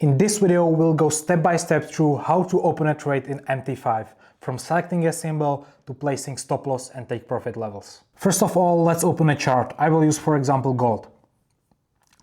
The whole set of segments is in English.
In this video, we'll go step by step through how to open a trade in MT5, from selecting a symbol to placing stop loss and take profit levels. First of all, let's open a chart. I will use, for example, gold.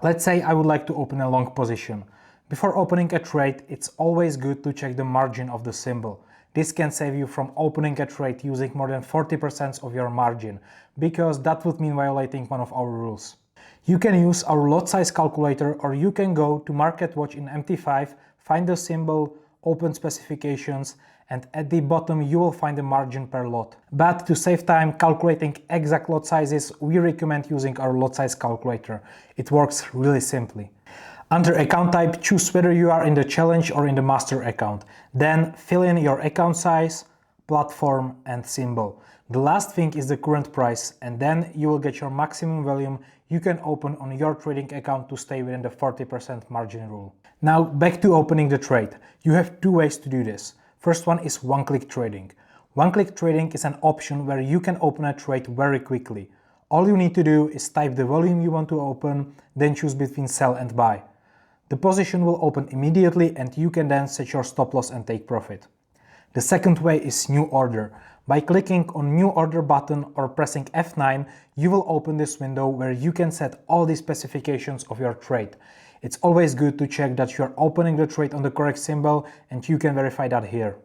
Let's say I would like to open a long position. Before opening a trade, it's always good to check the margin of the symbol. This can save you from opening a trade using more than 40% of your margin, because that would mean violating one of our rules. You can use our lot size calculator, or you can go to Market Watch in MT5, find the symbol, open specifications, and at the bottom you will find the margin per lot. But to save time calculating exact lot sizes, we recommend using our lot size calculator. It works really simply. Under account type, choose whether you are in the challenge or in the master account. Then fill in your account size, platform, and symbol. The last thing is the current price, and then you will get your maximum volume you can open on your trading account to stay within the 40% margin rule. Now back to opening the trade. You have two ways to do this. First one is one-click trading. One-click trading is an option where you can open a trade very quickly. All you need to do is type the volume you want to open, then choose between sell and buy. The position will open immediately and you can then set your stop loss and take profit. The second way is new order. By clicking on new order button or pressing F9, you will open this window where you can set all the specifications of your trade. It's always good to check that you are opening the trade on the correct symbol, and you can verify that here.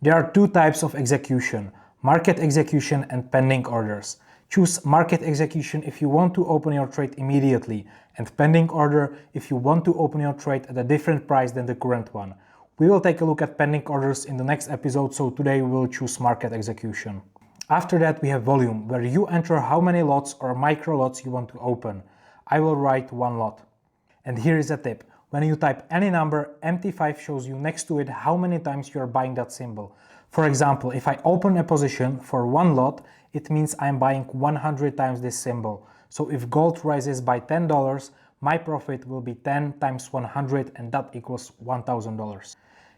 There are two types of execution: market execution and pending orders. Choose market execution if you want to open your trade immediately, and pending order if you want to open your trade at a different price than the current one. We will take a look at pending orders in the next episode, so today we will choose market execution. After that we have volume, where you enter how many lots or micro lots you want to open. I will write one lot. And here is a tip. When you type any number, MT5 shows you next to it how many times you are buying that symbol. For example, if I open a position for one lot, it means I'm buying 100 times this symbol. So if gold rises by $10, my profit will be 10 times 100, and that equals $1,000.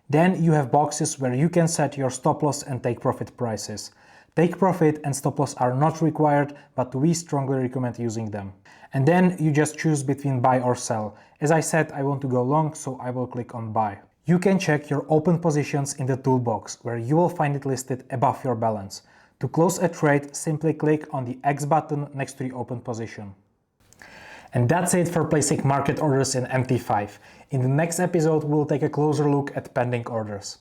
Then you have boxes where you can set your stop loss and take profit prices. Take profit and stop loss are not required, but we strongly recommend using them. And then you just choose between buy or sell. As I said, I want to go long, so I will click on buy. You can check your open positions in the toolbox, where you will find it listed above your balance. To close a trade, simply click on the X button next to the open position. And that's it for placing market orders in MT5. In the next episode, we'll take a closer look at pending orders.